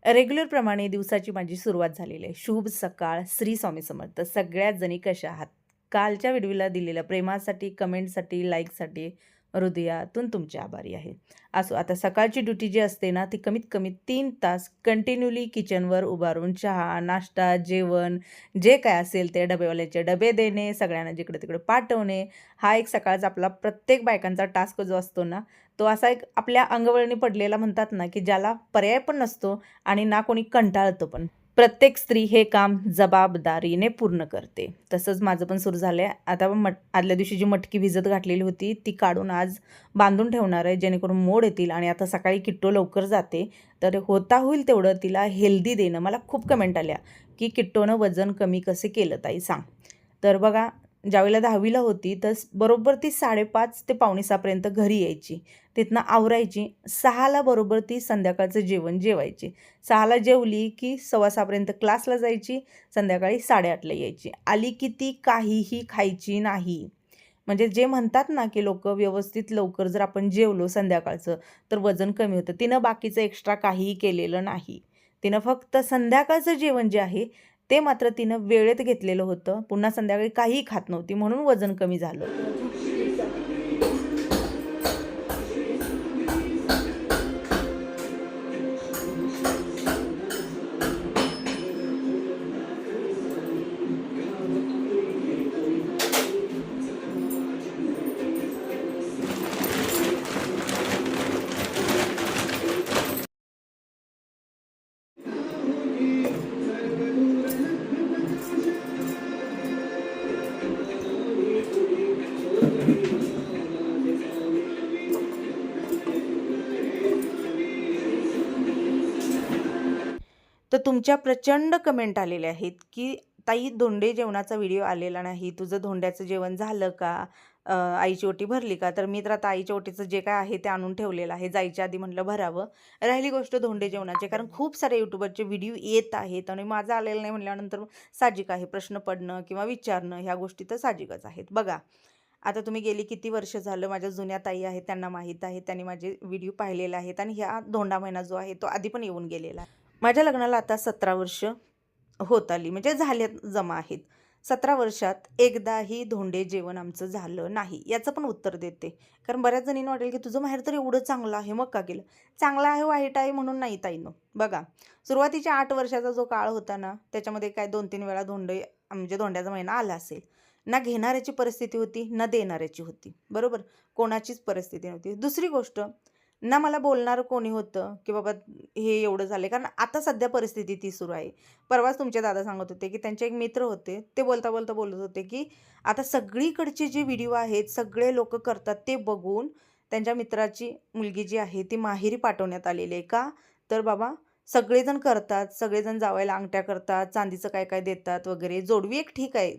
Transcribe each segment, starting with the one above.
रेग्युलरप्रमाणे दिवसाची माझी सुरुवात झालेली आहे. शुभ सकाळ, श्री स्वामी समर्थ. सगळ्याच जणी कशा आहात? कालच्या व्हिडिओला दिलेल्या प्रेमासाठी, कमेंटसाठी, लाईकसाठी हृदयातून तुमचे आभारी आहे. असो, आता सकाळची ड्युटी जी असते ना, ती कमीत कमी 3 तास कंटिन्यूली किचनवर उभा राहून चहा, नाश्ता, जेवण जे काय असेल ते डबेवाल्याचे डबे देणे, सगळ्यांना जिकडे-तिकडे पाठवणे, हा एक सकाळचा आपला प्रत्येक बायकांचा टास्क जो असतो ना, तो असा एक आपल्या अंगवळणी पडलेला म्हणतात ना, की ज्याला पर्याय पण नसतो आणि ना कोणी कंटाळतं पण. प्रत्येक स्त्री हे काम जबाबदारीने पूर्ण करते. तसंच माझं पण सुरू झालंय. आता आदल्या दिवशी जी मटकी भिजत घातलेली होती, ती काढून आज बांधून ठेवणार आहे, जेणेकरून मोड येतील आणि आता सकाळी किट्टो लवकर जाते, तर होता होईल तेवढं तिला हेल्दी देणं. मला खूप कमेंट आल्या, की किट्टोनं वजन कमी कसे केलं ताई सांग. तर बघा, ज्यावेळेला 10वीला होती, तर बरोबर ती 5:30 ते 5:45 पर्यंत घरी यायची. तिथनं आवरायची. 6ला बरोबर ती संध्याकाळचं जेवण जेवायची. 6ला जेवली की 6:15 क्लासला जायची. संध्याकाळी 8:30ला यायची. आली की ती काहीही खायची नाही. म्हणजे जे म्हणतात ना, की लोकं व्यवस्थित लवकर जर आपण जेवलो संध्याकाळचं, तर वजन कमी होतं. तिनं बाकीचं एक्स्ट्रा काहीही केलेलं नाही. तिनं फक्त संध्याकाळचं जेवण जे आहे, ते मात्र तिनं वेळेत घेतलेलं होतं. पुन्हा संध्याकाळी काहीही खात नव्हती, म्हणून वजन कमी झालं. तर तुमच्या प्रचंड कमेंट आलेल्या आहेत, की ताई धोंडे जेवणाचा व्हिडिओ आलेला नाही. तुझं धोंड्याचं जेवण झालं का? आईची ओटी भरली का? तर मी तर आता आईच्या ओटीचं जे काय आहे ते आणून ठेवलेलं आहे. जायच्या आधी म्हटलं भरावं. राहिली गोष्ट धोंडे जेवणाची, कारण खूप सारे यूट्यूबरचे व्हिडिओ येत आहेत आणि माझं आलेलं नाही म्हटल्यानंतर साहजिक आहे प्रश्न पडणं किंवा विचारणं, ह्या गोष्टी तर साहजिकच आहेत. बघा, आता तुम्ही गेली किती वर्ष झालं, माझ्या जुन्या ताई आहेत त्यांना माहीत आहे. त्यांनी माझे व्हिडिओ पाहिलेले आहेत आणि ह्या धोंडा महिना जो आहे तो आधी पण येऊन गेलेला आहे. माझ्या लग्नाला आता 17 वर्ष होत आली, म्हणजे झाल्यात जमा आहेत. 17 वर्षात एकदाही धोंडे जेवण आमचं झालं नाही. याचं पण उत्तर देते. कारण बऱ्याच जणींना वाटेल, की तुझं माहेर तर एवढं चांगलं आहे, मग का केलं? चांगलं आहे, वाईट आहे म्हणून नाही ताईनो. बघा, सुरुवातीच्या 8 वर्षाचा जो काळ होता ना, त्याच्यामध्ये काय 2-3 वेळा धोंडे म्हणजे धोंड्याचा महिना आला असेल. ना घेणाऱ्याची परिस्थिती होती, ना देणाऱ्याची होती. बरोबर? कोणाचीच परिस्थिती नव्हती. दुसरी गोष्ट, ना मला बोलणारं कोणी होतं, की बाबा हे एवढं झालं, कारण आता सध्या परिस्थिती ती सुरू आहे. परवाच तुमचे दादा सांगत होते, की त्यांचे एक मित्र होते. ते बोलता-बोलता बोलत होते, की आता सगळीकडचे जे व्हिडिओ आहेत, सगळे लोकं करतात ते बघून त्यांच्या मित्राची मुलगी जी आहे ती माहेरी पाठवण्यात आलेली आहे. का? तर बाबा सगळेजण करतात, सगळेजण जावयाला अंगठ्या करतात, चांदीचं काय-काय देतात वगैरे. जोडवी एक ठीक आहे,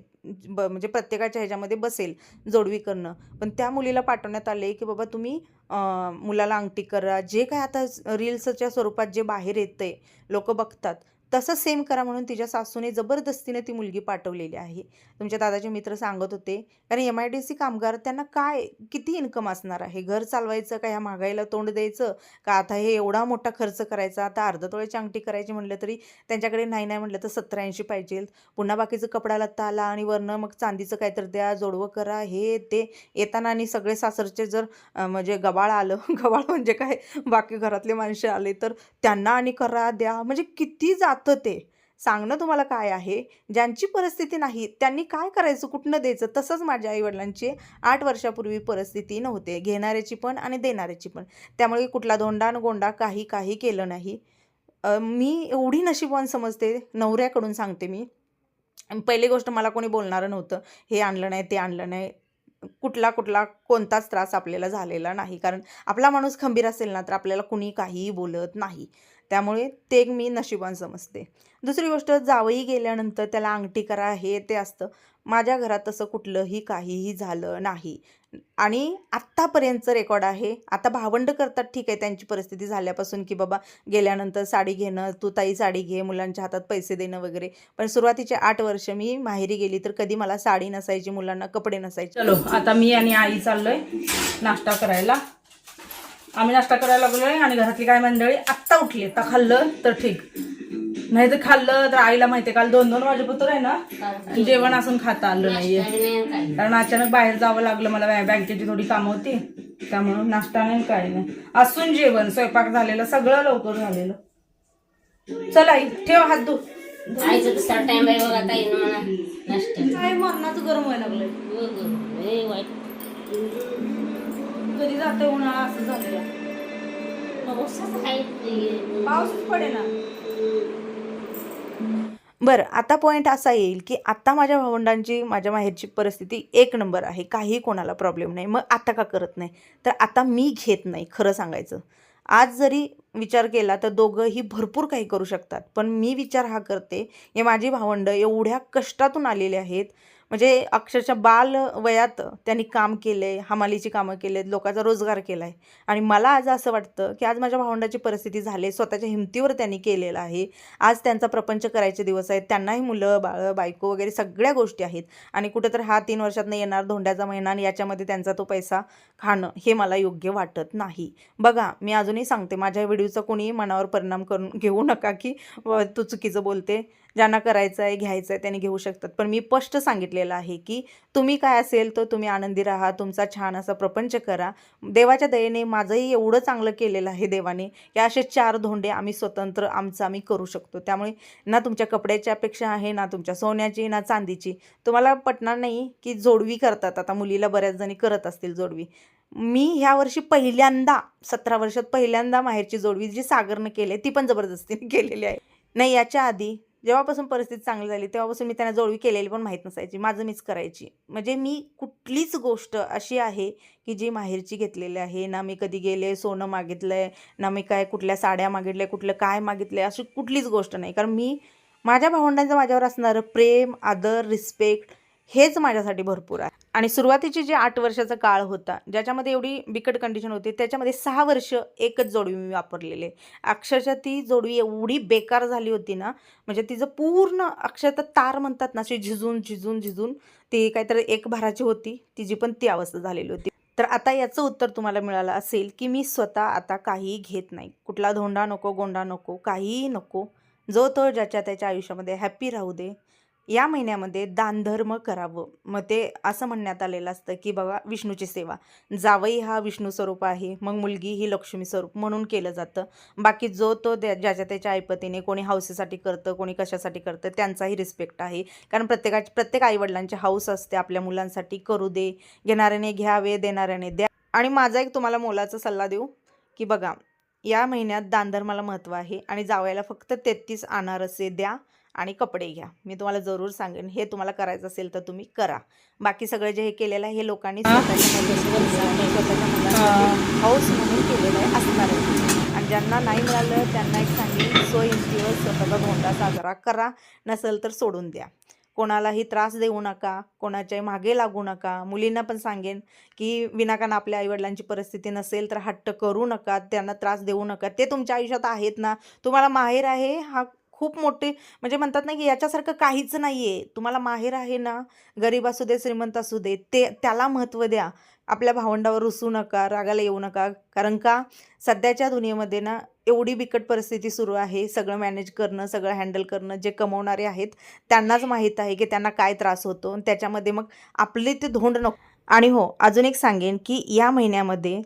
म्हणजे प्रत्येकाच्या ह्याच्यामध्ये बसेल जोडवी करणं. पण त्या मुलीला पाठवण्यात आले, की बाबा तुम्ही मुलाला अंगठी करा. जे काय आता रील्सच्या स्वरूपात जे बाहेर येतंय, लोकं बघतात, तसं सेम करा म्हणून तिच्या सासूने जबरदस्तीने ती मुलगी पाठवलेली आहे. तुमच्या दादाचे मित्र सांगत होते, कारण MIDC कामगार त्यांना काय किती इन्कम असणार आहे? घर चालवायचं का ह्या महागाईला तोंड द्यायचं? का आता हे एवढा मोठा खर्च करायचा? आता अर्ध्या तोळ्याची अंगठी करायची म्हटलं तरी त्यांच्याकडे नाही म्हटलं तर 70-80 पाहिजे. पुन्हा बाकीचं कपडा लत्ता आला आणि वरनं मग चांदीचं काहीतरी द्या, जोडवं करा, हे ते. येताना आणि सगळे सासरचे जर म्हणजे गबाळ आलं गबाळ म्हणजे काय, बाकी घरातले माणसं आले तर त्यांना आणि करा द्या, म्हणजे किती जातं ते. सांगणं तुम्हाला काय आहे, ज्यांची परिस्थिती नाही त्यांनी काय करायचं, कुठनं द्यायचं. तसंच माझ्या आईवडिलांची 8 वर्षापूर्वी परिस्थिती नव्हते, घेणाऱ्याची पण आणि देणाऱ्याची पण. त्यामुळे कुठला धोंडा न गोंडा काही केलं नाही. मी एवढी नशीबवान समजते, नवऱ्याकडून सांगते मी. पहिली गोष्ट, मला कोणी बोलणारं नव्हतं, हे आणलं नाही, ते आणलं नाही. कुठला कोणताच त्रास आपल्याला झालेला नाही. कारण आपला माणूस खंबीर असेल ना, तर आपल्याला कुणी काहीही बोलत नाही. त्यामुळे ते एक मी नशिबान समजते. दुसरी गोष्ट, जावई गेल्यानंतर त्याला अंगठी करा, हे ते असतं. माझ्या घरात तसं कुठलंही काहीही झालं नाही. आणि आत्तापर्यंतचं रेकॉर्ड आहे. आता भावंडं करतात, ठीक आहे, त्यांची परिस्थिती झाल्यापासून, की बाबा गेल्यानंतर साडी घेणं, तू ताई साडी घे, मुलांच्या हातात पैसे देणं वगैरे. पण सुरुवातीचे 8 वर्ष मी माहेरी गेली तर कधी मला साडी नसायची, मुलांना कपडे नसायचे. चलो, आता मी आणि आई चाललोय नाश्ता करायला. आम्ही नाश्ता करायला लागलोय आणि घरातली काय मंडळी आत्ता उठली. आता खाल्लं तर ठीक, नाही तर खाल्लं तर आईला माहितीये काल 2-2 वाजेपर्यंत आहे ना जेवण असून खाता आलं नाहीये. कारण अचानक बाहेर जावं लागलं मला, बँकेची थोडी कामं होती त्यामुळं नाश्ता नाही काय नाही. असून जेवण स्वयंपाक झालेलं सगळं लवकर झालेलं. चला आई ठेव हात धु. आईचं दुसरा टाइम आहे बघा ताई म्हणा नाश्ता. काय मरणाचं गरम व्हायला लागलंय. वाईट कधी जाते उन्हाळा असं झालेलं. पावसाचं आहे पाऊसच पडे ना. बरं आता पॉईंट असा येईल की आता माझ्या भावंडांची माझ्या माहेरची परिस्थिती 1 नंबर आहे, काही कोणाला प्रॉब्लेम नाही. मग आता का करत नाही? तर आता मी घेत नाही खरं सांगायचं. आज जरी विचार केला तर दोघंही भरपूर काही करू शकतात, पण मी विचार हा करते हे माझी भावंडं एवढ्या कष्टातून आलेले आहेत. म्हणजे अक्षरशः बाल वयात त्यांनी काम केलंय, हमालीची कामं केलेत, लोकांचा रोजगार केलाय. आणि मला आज असं वाटतं की आज माझ्या भावंडाची परिस्थिती झाली, स्वतःच्या हिमतीवर त्यांनी केलेलं आहे. आज त्यांचा प्रपंच करायचे दिवस आहेत, त्यांनाही मुलं बाळं बायको वगैरे सगळ्या गोष्टी आहेत. आणि कुठंतर हा 3 वर्षातनं येणार धोंड्याचा महिना आणि याच्यामध्ये त्यांचा तो पैसा खाणं हे मला योग्य वाटत नाही. बघा मी अजूनही सांगते, माझ्या व्हिडिओचा कोणी मनावर परिणाम करून घेऊ नका की तू चुकीचं बोलते. ज्यांना करायचं आहे घ्यायचं आहे त्यांनी घेऊ शकतात, पण मी स्पष्ट सांगितलेलं आहे की तुम्ही काय असेल तर तुम्ही आनंदी राहा, तुमचा छान असा प्रपंच करा. देवाच्या दयेने माझंही एवढं चांगलं केलेलं आहे देवाने की असे 4 धोंडे आम्ही स्वतंत्र आमचं आम्ही करू शकतो. त्यामुळे ना तुमच्या कपड्याची अपेक्षा आहे, ना तुमच्या सोन्याची, ना चांदीची. तुम्हाला पटणार नाही की जोडवी करतात, आता मुलीला बऱ्याच जणी करत असतील जोडवी. मी ह्या वर्षी पहिल्यांदा 17 वर्षात पहिल्यांदा माहेरची जोडवी जी सागरनं केली ती पण जबरदस्तीने केलेली आहे. नाही याच्या आधी जेव्हापासून परिस्थिती चांगली झाली तेव्हापासून मी त्यांना जोडवी केलेली पण माहीत नसायची, माझं मीच करायची. म्हणजे मी कुठलीच गोष्ट अशी आहे की जी माहेरची घेतलेली आहे ना. मी कधी गेले सोनं मागितलंय ना, मी काय कुठल्या साड्या मागितल्या, कुठलं काय मागितलंय, अशी कुठलीच गोष्ट नाही. कारण मी माझ्या भावंडांचं माझ्यावर असणारं प्रेम, आदर, रिस्पेक्ट हेच माझ्यासाठी भरपूर आहे. आणि सुरुवातीची जी 8 वर्षाचा काळ होता ज्याच्यामध्ये एवढी बिकट कंडिशन होती, त्याच्यामध्ये 6 वर्ष एकच जोडवी मी वापरलेले. अक्षरशः ती जोडवी एवढी बेकार झाली होती ना, म्हणजे तिचं पूर्ण अक्षरशः तार म्हणतात ना, अशी झिजून झिजून झिजून ती काहीतरी 1 भाराची होती, तिची पण ती अवस्था झालेली होती. तर आता याचं उत्तर तुम्हाला मिळालं असेल की मी स्वतः आता काहीही घेत नाही. कुठला धोंडा नको, गोंडा नको, काहीही नको. जो तो ज्याच्या त्याच्या आयुष्यामध्ये हॅप्पी राहू दे. या महिन्यामध्ये दानधर्म करावं. मग ते असं म्हणण्यात आलेलं असतं की बघा विष्णूची सेवा, जावई हा विष्णू स्वरूप आहे, मग मुलगी ही लक्ष्मी स्वरूप म्हणून केलं जातं. बाकी जो तो ज्याच्या त्याच्या ऐपतीने कोणी हौसेसाठी करतं, कोणी कशासाठी करतं, त्यांचाही रिस्पेक्ट आहे. कारण प्रत्येक आईवडिलांची हौस असते आपल्या मुलांसाठी करू दे, घेणाऱ्याने घ्यावे, देणाऱ्याने द्या. आणि माझा एक तुम्हाला मोलाचा सल्ला देऊ की बघा या महिन्यात दानधर्माला महत्त्व आहे आणि जावयाला फक्त 33 अनारसे द्या आणि कपडे घ्या. मी तुम्हाला जरूर सांगेन, हे तुम्हाला करायचं असेल तर तुम्ही करा. बाकी सगळं जे हे केलेलं आहे हे लोकांनी स्वतःच्या मुलांसाठी हौस म्हणून केलेलं आहे असणार आहे. आणि ज्यांना नाही मिळालं त्यांना एक सांगेन, सोयींस्तीवर स्वतःचा धोंडा साजरा करा, नसेल तर सोडून द्या. कोणालाही त्रास देऊ नका, कोणाच्या मागे लागू नका. मुलींना पण सांगेन की विनाकारण आपल्या आईवडिलांची परिस्थिती नसेल तर हट्ट करू नका, त्यांना त्रास देऊ नका. ते तुमच्या आयुष्यात आहेत ना, तुम्हाला माहेर आहे हा खूप मोठी म्हणजे म्हणतात ना की याच्यासारखं काहीच नाही आहे. तुम्हाला माहेर आहे ना, गरीब असू दे श्रीमंत असू दे, त्याला महत्त्व द्या. आपल्या भावंडावर रुसू नका, रागाला येऊ नका. कारण का सध्याच्या दुनियेमध्ये ना एवढी बिकट परिस्थिती सुरू आहे. सगळं मॅनेज करणं, सगळं हँडल करणं, जे कमवणारे आहेत त्यांनाच माहीत आहे की त्यांना काय त्रास होतो. त्याच्यामध्ये मग आपले ते धोंड नको. आणि हो अजून एक सांगेन की या महिन्यामध्ये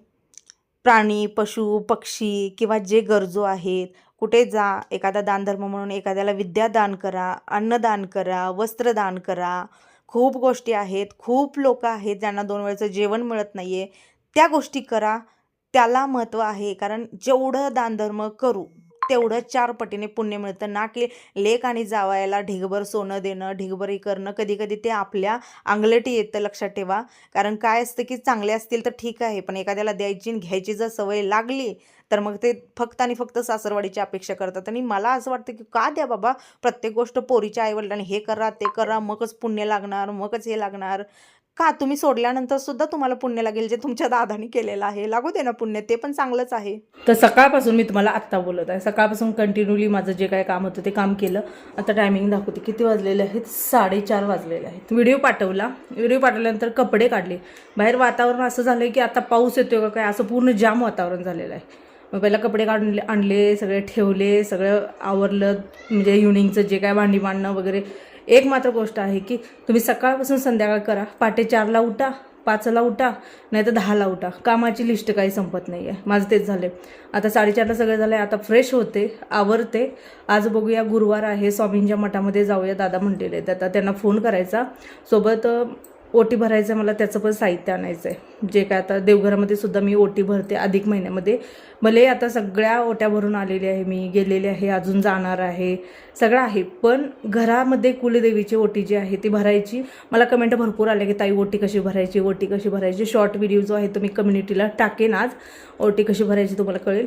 प्राणी, पशु, पक्षी किंवा जे गरजू आहेत कुठे जा, एखादा दानधर्म म्हणून एखाद्याला विद्या दान करा, अन्नदान करा, वस्त्रदान करा. खूप गोष्टी आहेत, खूप लोक आहेत ज्यांना 2 वेळचं जेवण मिळत नाही आहे, त्या गोष्टी करा. त्याला महत्त्व आहे. कारण जेवढं दानधर्म करू तेवढं 4 पटीने पुण्य मिळतं. ना की लेक आणि जावयाला ढिगभर सोनं देणं, ढिगभर करणं. कधी कधी ते आपल्या अंगलटी येतं, लक्षात ठेवा. कारण काय असतं की चांगले असतील तर ठीक आहे, पण एखाद्याला द्यायची आणि घ्यायची जर सवय लागली तर मग ते फक्त आणि फक्त सासरवाडीची अपेक्षा करतात. आणि मला असं वाटतं की का द्या बाबा प्रत्येक गोष्ट पोरीच्या आईवडिलांनी हे करा ते करा, मगच पुण्य लागणार, मगच हे लागणार. का तुम्ही सोडल्यानंतर सुद्धा तुम्हाला पुण्य लागेल जे तुमच्या दादानी केलेलं आहे. लागू दे ना पुण्य, ते पण चांगलंच आहे. तर सकाळपासून मी तुम्हाला आत्ता बोलत आहे, सकाळपासून कंटिन्युअली माझं जे काय काम होतं ते काम केलं. आता टायमिंग दाखवते, किती वाजलेले आहेत, 4:30 वाजलेले आहेत. व्हिडिओ पाठवल्यानंतर कपडे काढले. बाहेर वातावरण असं झालं की आता पाऊस येतोय का काय, असं पूर्ण जाम वातावरण झालेलं आहे. मग पहिला कपडे काढून आणले, सगळे ठेवले, सगळं आवरलं. म्हणजे इव्हनिंगचं जे काय भांडी मांडणं वगैरे. एक मात्र गोष्ट आहे की तुम्ही सकाळपासून संध्याकाळ करा, पहाटे 4ला उठा, 5ला उठा, नाही तर 10ला उठा, कामाची लिस्ट काही संपत नाही आहे. माझं तेच झालं. आता 4:30ला सगळं झालं आहे. आता फ्रेश होते, आवरते. आज बघूया, गुरुवार आहे, स्वामींच्या मठामध्ये जाऊया दादा म्हटलेले आहेत. आता त्यांना फोन करायचा, सोबत ओटी भरायचं, मला त्याचं पण साहित्य आणायचं आहे. जे काय आता देवघरामध्ये सुद्धा मी ओटी भरते अधिक महिन्यामध्ये. भले आता सगळ्या ओट्या भरून आलेल्या आहे, मी गेलेले आहे, अजून जाणार आहे, सगळं आहे. पण घरामध्ये कुलदेवीची ओटी जी आहे ती भरायची. मला कमेंट भरपूर आल्या की ताई ओटी कशी भरायची. शॉर्ट व्हिडिओ जो आहे तो मी कम्युनिटीला टाकेन आज. ओटी कशी भरायची तुम्हाला कळेल.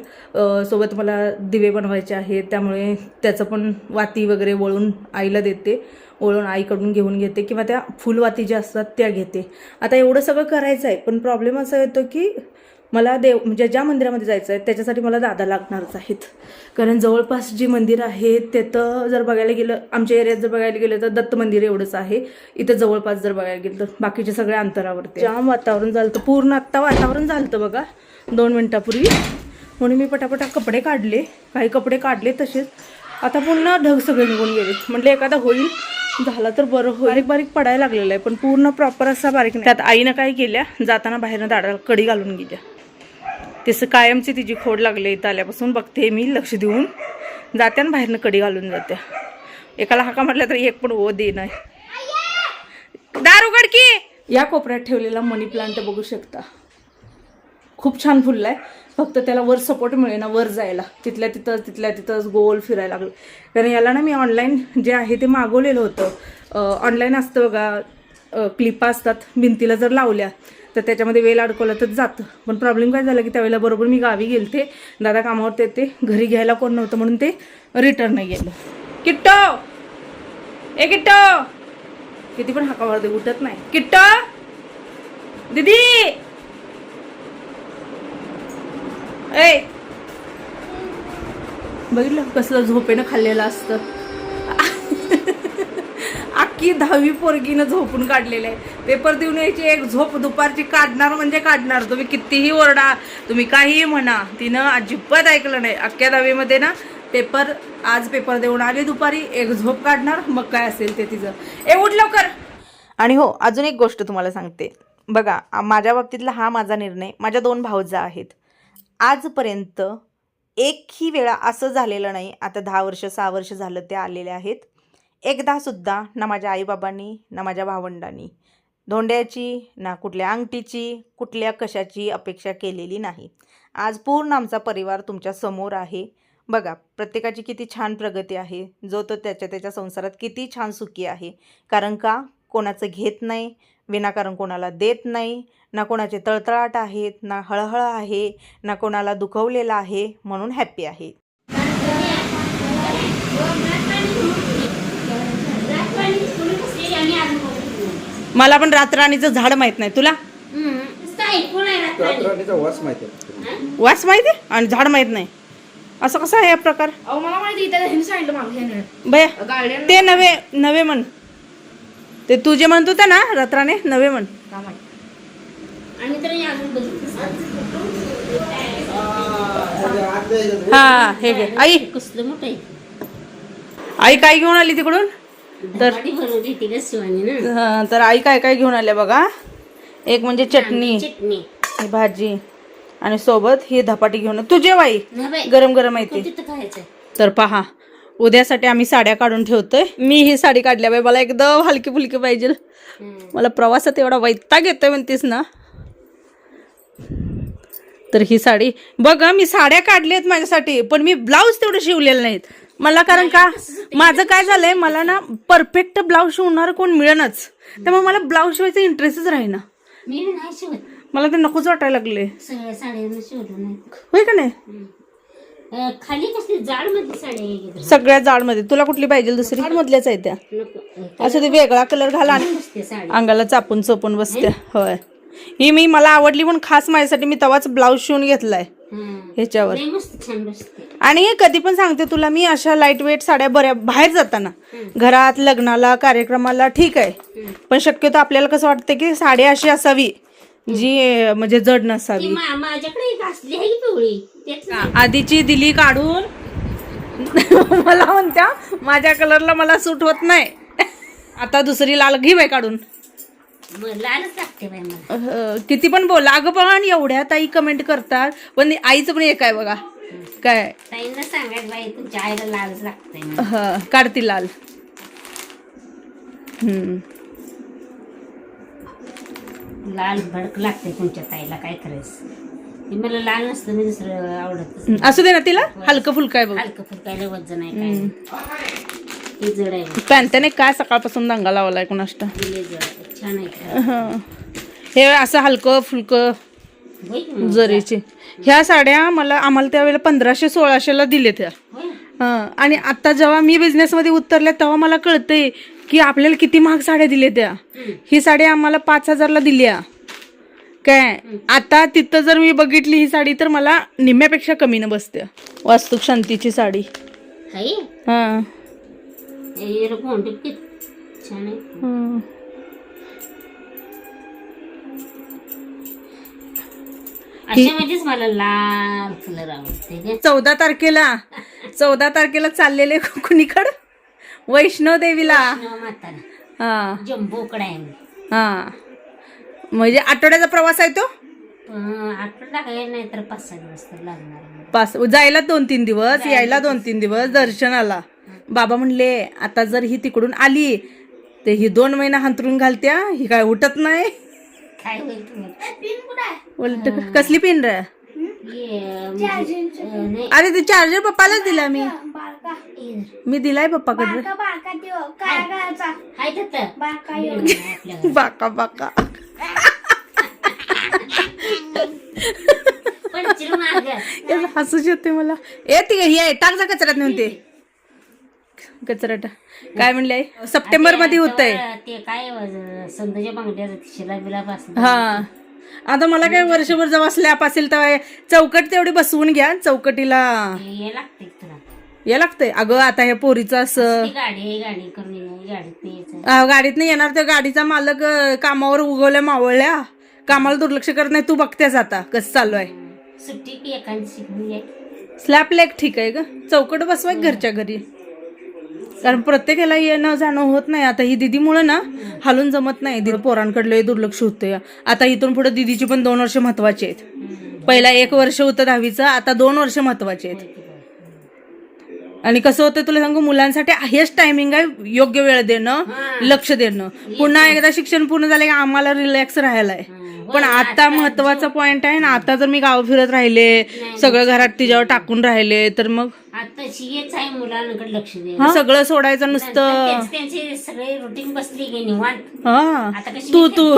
सोबत मला दिवे बनवायचे आहेत, त्यामुळे त्याचं पण वाती वगैरे वळून आईला देते, वळून आईकडून घेऊन घेते, किंवा त्या फुलवाती ज्या असतात त्या घेते. आता एवढं सगळं करायचं आहे, पण प्रॉब्लेम असा येतो की मला म्हणजे ज्या मंदिरामध्ये जायचं आहे त्याच्यासाठी मला दादा लागणारच आहेत. कारण जवळपास जी मंदिर आहेत तिथं जर बघायला गेलं, आमच्या एरियात जर बघायला गेलं तर दत्त मंदिर एवढंच आहे. इथं जवळपास जर बघायला गेलं तर बाकीचे सगळ्या अंतरावरती. जाम वातावरण झालं होतं, पूर्ण आत्ता वातावरण झालं होतं बघा 2 मिनिटापूर्वी. म्हणून मी पटापटा कपडे काढले, काही कपडे काढले तसेच. आता पुन्हा ढग सगळे निघून गेले. म्हटलं एखादा होईल, झाला तर बरं होईल. बारीक बारीक पडायला लागलेलं आहे, पण पूर्ण प्रॉपर असा बारीक नाही. त्यात आईनं काय केल्या, जाताना बाहेरनं दाडाला कडी घालून गेल्या. तसं कायमची तिची खोड लागली. इथं आल्यापासून बघते मी, लक्ष देऊन जात्यानं बाहेरनं कडी घालून जात्या. एकाला हाका म्हटलं तर एक पण ओ दे नाही. दार उघड की. या कोपऱ्यात ठेवलेला मनी प्लांट बघू शकता, खूप छान फुलला आहे. फक्त त्याला वर सपोर्ट मिळेना वर जायला. तिथल्या तिथंच गोल फिरायला लागलं. कारण याला ना मी ऑनलाईन जे आहे ते मागवलेलं होतं. ऑनलाईन असतं बघा, क्लिपा असतात, भिंतीला जर लावल्या तर त्याच्यामध्ये वेल अडकवला तर जातं. पण प्रॉब्लेम काय झाला की त्यावेळेला बरोबर मी गावी गेलते, दादा कामावर येते, घरी घ्यायला कोण नव्हतं, म्हणून ते रिटर्न गेलं. किट्टो ए किट्टो, किती पण हाका मारते उठत नाही. किट्टो दीदी ए, बघितलं कसलं झोपेनं खाल्लेलं असतं. अख्खी 10वी पोरगीनं झोपून काढलेलं आहे. पेपर देऊन यायची एक झोप दुपारची काढणार म्हणजे काढणार. तुम्ही कितीही ओरडा, तुम्ही काहीही म्हणा, तिनं अजिबात ऐकलं नाही. अख्ख्या 10वीमध्ये ना आज पेपर देऊन आली दुपारी, एक झोप काढणार, मग काय असेल ते तिचं. ए उठ लवकर. आणि हो, अजून एक गोष्ट तुम्हाला सांगते बघा, माझ्या बाबतीतला हा माझा निर्णय. माझ्या 2 भावजा आहेत. आजपर्यंत एकही वेळा असं झालेलं नाही. आता 10 वर्ष 6 वर्ष झालं ते आलेले आहेत. एकदा सुद्धा ना माझ्या आईबाबांनी ना माझ्या भावंडांनी धोंड्याची ना कुठल्या अंगठीची कुठल्या कशाची अपेक्षा केलेली नाही. आज पूर्ण आमचा परिवार तुमच्या समोर आहे. बघा प्रत्येकाची किती छान प्रगती आहे, जो तो त्याच्या संसारात किती छान सुखी आहे. कारण का कोणाचं घेत नाही, विनाकारण कोणाला देत नाही, ना कोणाचे तळतळाट आहेत, ना हळहळ आहे, ना कोणाला दुखवलेलं आहे, म्हणून हॅप्पी आहे. मला पण रातराणीचं झाड माहित नाही, तुला वास माहिती आणि झाड माहित नाही, असं कसं आहे हा प्रकार? मला माहिती बया ते नवे म्हण, ते तू जे म्हणत होता ना रात्राने नवे म्हण. हा हे घे आई. कसलं मोठं आहे. आई काय घेऊन आली तिकडून? तर आई काय काय घेऊन आल्या बघा. एक म्हणजे चटणी, ही भाजी, आणि सोबत ही धपाटी घेऊन. तू जेव आई, गरम गरम आहे ते. तर पहा, उद्यासाठी आम्ही साड्या काढून ठेवतोय. मी ही साडी काढल्या बाई, मला एकदम हलकी फुलकी पाहिजे. मला प्रवासात एवढा वैताग येतोय म्हणतेस ना. तर ही साडी बघ, मी साड्या काढल्यात माझ्यासाठी, पण मी ब्लाऊज तेवढे शिवलेले नाहीत मला. कारण का माझं काय झालंय, मला ना परफेक्ट ब्लाऊज शिवणार कोण मिळेनच, त्यामुळे मला ब्लाऊज शिवायचा इंटरेस्टच राहीना. मला ते नकोच वाटायला लागले. होय का नाही? खाली कसली जाड मध्ये साडी आहे की सगळ्या जाडमध्ये. तुला कुठली पाहिजे दुसरी? जाडमधल्याच आहे त्या. नको असं ते वेगळा कलर घाला आणि बसते साडी. अंगाला चापून चोपून बसते. होय, ही मी मला आवडली म्हणून खास माझ्यासाठी मी तवाच ब्लाऊज शिवून घेतलाय ह्याच्यावर. लय मस्त छान बसते. आणि हे कधी पण सांगते तुला मी, अशा लाईट वेट साड्या बऱ्या बाहेर जाताना घरात लग्नाला कार्यक्रमाला ठीक आहे, पण शक्यतो आपल्याला कसं वाटतं की साडी अशी असावी जी म्हणजे जड ती नसावी. माझ्याकडे एक असली आहे की पिवळी तेच ना. आधीची दिली काढून मला म्हणत्या माझ्या कलरला मला सूट होत नाही. आता दुसरी लाल घे बाई काढून. मग लालच लागते बाई मला. किती पण बोला अगं, पण एवढ्या ताई कमेंट करतात, पण आईचं पण एक आहे बघा काय, ताईंना सांगायचं बाई तुमच्या आईला लालच लागतंय. काढती लाल. लाल भडक लागते तुमच्या ताईला, काय करायचं. ते मला लाल नसतं मी दुसरं आवडत. असू दे ना, तिला हलकं फुलकं आहे बघ. हलकं फुलकायला वजन आहे काय ते जड आहे. पॅन्टाने काय सकाळपासून दंगा लावलाय कोणाष्ट. दिले जड आहे. छान आहे. हे असं हलकं फुलकं होय की मग? जरीची ह्या साड्या आम्हाला त्यावेळेला 1500-1600ला दिले त्या. होय. आणि आता जेव्हा मी बिझनेसमध्ये उतरले तेव्हा मला कळतंय की आपल्याला किती महाग साड्या दिल्या त्या. ही साडी आम्हाला 5000ला दिल्या काय. आता तिथं जर मी बघितली ही साडी तर मला निम्म्यापेक्षा कमीनं बसते. वास्तुक शांतीची साडी. हाय हां हे कोणते किती छान आहे. अशामध्येच मला लाल कलर आवडते. 14 तारखेला चाललेले कुणीकडं वैष्णव देवीला. म्हातारा हा जम्बोकडे आहे. हा म्हणजे आठवड्याचा प्रवास आहे तो. आठवडा काय नाही तर 5-6 दिवस तर लागणार. जायला 2-3 दिवस, यायला 2-3 दिवस, दर्शनाला. बाबा म्हणले आता जर ही तिकडून आली तर ही 2 महिना हंतरून घालत्या, ही काय उठत नाही. काय होईल तुम्हाला. उलट कसली पिन रे. नाही अरे ते चार्जर पप्पालाच दिला मी दिलाय पप्पाकडे. हाय तिथं. आपल्याकडे. बाका बाका पण चिरून आलं. हसूच येते मला. ती ही आहे, टाक जा कचऱ्यात नेऊन. ते कचऱ्यात काय म्हणले सप्टेंबर मध्ये होत आहे ते काय संध्याच्या बांगड्या शिला बिला बसला. हा आता मला काय वर्षभर जेव्हा स्लॅप असेल तेव्हा चौकट तेवढी बसवून घ्या. चौकटीला हे लागते तुला. या लागतंय अगं. आता ह्या पोरीचं असं गाडी करून गाडीत गाडीत नाही येणार. त्या गाडीचा मालक कामावर उगवल्या मावळल्या, कामाला दुर्लक्ष करत नाही. तू बघतेस आता कसं चालू आहे. सुट्टी की एखादी शिकून स्लॅप लेक ठीक आहे ग. चौकट बसवाय घरच्या घरी, कारण प्रत्येकाला येणं जाणं होत नाही. आता ही दिदीमुळे ना हालून जमत नाही. पोरांकडलं दुर्लक्ष होतंय. आता इथून पुढे दिदीची पण 2 वर्ष महत्वाची आहेत. पहिला 1 वर्ष होतं 10वीचं, आता 2 वर्ष महत्वाचे आहेत. आणि कसं होतं तुला सांगू, मुलांसाठी हेच टायमिंग आहे योग्य वेळ देणं, लक्ष देणं. पुन्हा एकदा शिक्षण पूर्ण झालं की आम्हाला रिलॅक्स राहायला आहे. पण आता महत्वाचा पॉइंट आहे ना. आता जर मी गाव फिरत राहिले, सगळं घरात तिच्यावर टाकून राहिले तर मग आता हेच आहे मुलांकडे लक्ष दे. सगळं सोडायचं नुसतं. त्यांची सगळे रुटीन बसली की निवांत. हा आता कशी तू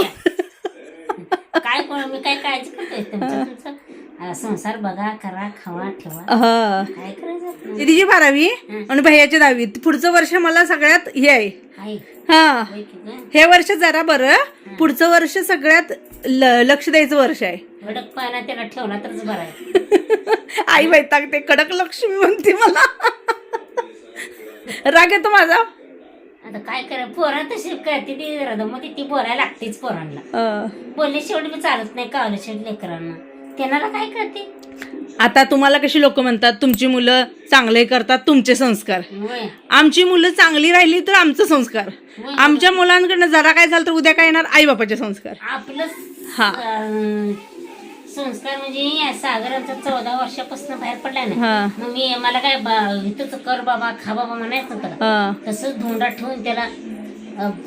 काय मी काय काळजी करतोय तुमचं संसार बघा, करा, खावा, ठेवा. काय करायचं. दीदीची 12वी आणि भैयाची 10वी. पुढचं वर्ष मला सगळ्यात हे आहे. हा हे वर्ष जरा बरं, पुढचं वर्ष सगळ्यात लक्ष द्यायचं वर्ष आहे. कडक पाना त्याला ठेवला तरच बरं आहे. आई वैतागते. कडक लक्ष्मी म्हणते मला. राग येतो माझा. आता काय करा, पोरा तशी करते ती मध्ये ती बोलायला लागतेच पोरांना. बोलले शेवटी मी चालत नाही कावलं शेवटी लेकरांना. त्यांना काय करते. आता तुम्हाला कशी लोक म्हणतात तुमची मुलं चांगले करतात तुमचे संस्कार. आमची मुलं चांगली राहिली तर आमचं संस्कार. आमच्या मुलांकडनं जरा काय झालं तर उद्या काय येणार, आई बापाचे संस्कार. आपलं संस्कार म्हणजे सागर आमचा 14 वर्षापासून बाहेर पडलाय ना. मग मी मला काय इथंच कर बाबा, खा बाबा म्हणायचं होतं. तसंच धोंडा ठेवून त्याला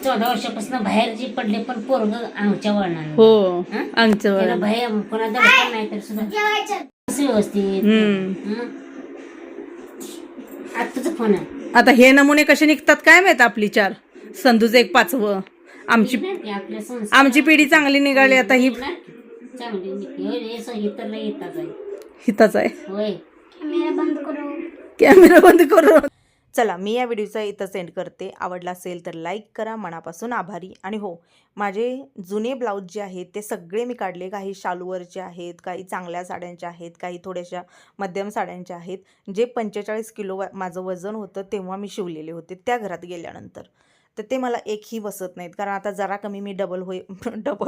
14 वर्षापासून बाहेर जी पडले, पण पोरग आमच्या वळणार. हो आमच्या भय कोणा दडपण नाही तर सुद्धा व्यवस्थित. आता तुझं फोन आहे. आता हे नमुने कसे निघतात काय माहित. आपली 4 संधूचं 1 5वं. आमची पिढी चांगली निघाली. आता ही चांगली इतरला येतात आहे. हिताच आहे. होय कॅमेरा बंद करू. चला मी या व्हिडिओचा इथं सेंड करते. आवडला असेल तर लाईक करा. मनापासून आभारी. आणि हो, माझे जुने ब्लाऊज जे आहेत ते सगळे मी काढले. काही शालूवरचे आहेत, काही चांगल्या साड्यांच्या आहेत, काही थोड्याशा मध्यम साड्यांच्या आहेत. जे 45 किलो माझं वजन होतं तेव्हा मी शिवलेले होते त्या घरात गेल्यानंतर. तर ते मला एकही बसत नाहीत, कारण आता जरा कमी मी डबल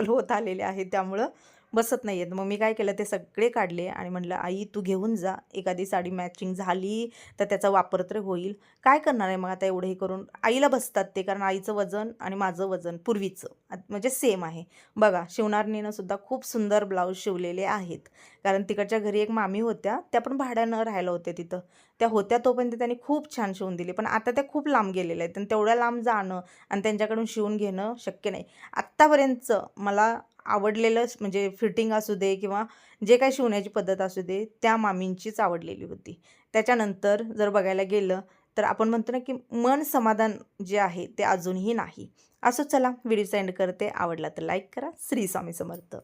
होत आलेले आहे, त्यामुळं बसत नाही आहेत. मग मी काय केलं, ते सगळे काढले आणि म्हटलं आई तू घेऊन जा, एखादी साडी मॅचिंग झाली तर त्याचा वापर तर होईल. काय करणार आहे मग आता एवढं हे करून. आईला बसतात ते, कारण आईचं वजन आणि माझं वजन पूर्वीचं म्हणजे सेम आहे. बघा शिवणारणीनं सुद्धा खूप सुंदर ब्लाऊज शिवलेले आहेत, कारण तिकडच्या घरी एक मामी होत्या, त्या पण भाड्यानं राहायला होत्या तिथं. त्या होत्या तोपर्यंत त्यांनी खूप छान शिवून दिली, पण आता त्या खूप लांब गेलेल्या आहेत आणि तेवढ्या लांब जाणं आणि त्यांच्याकडून शिवून घेणं शक्य नाही. आत्तापर्यंतचं मला आवडलेलं म्हणजे फिटिंग असू दे किंवा जे काही शिवण्याची पद्धत असू दे, त्या मामींचीच आवडलेली होती. त्याच्यानंतर जर बघायला गेलं तर आपण म्हणतो ना की मन समाधान जे आहे ते अजूनही नाही. असो चला व्हिडिओ सेंड करते. आवडला तर लाईक करा. श्री स्वामी समर्थ.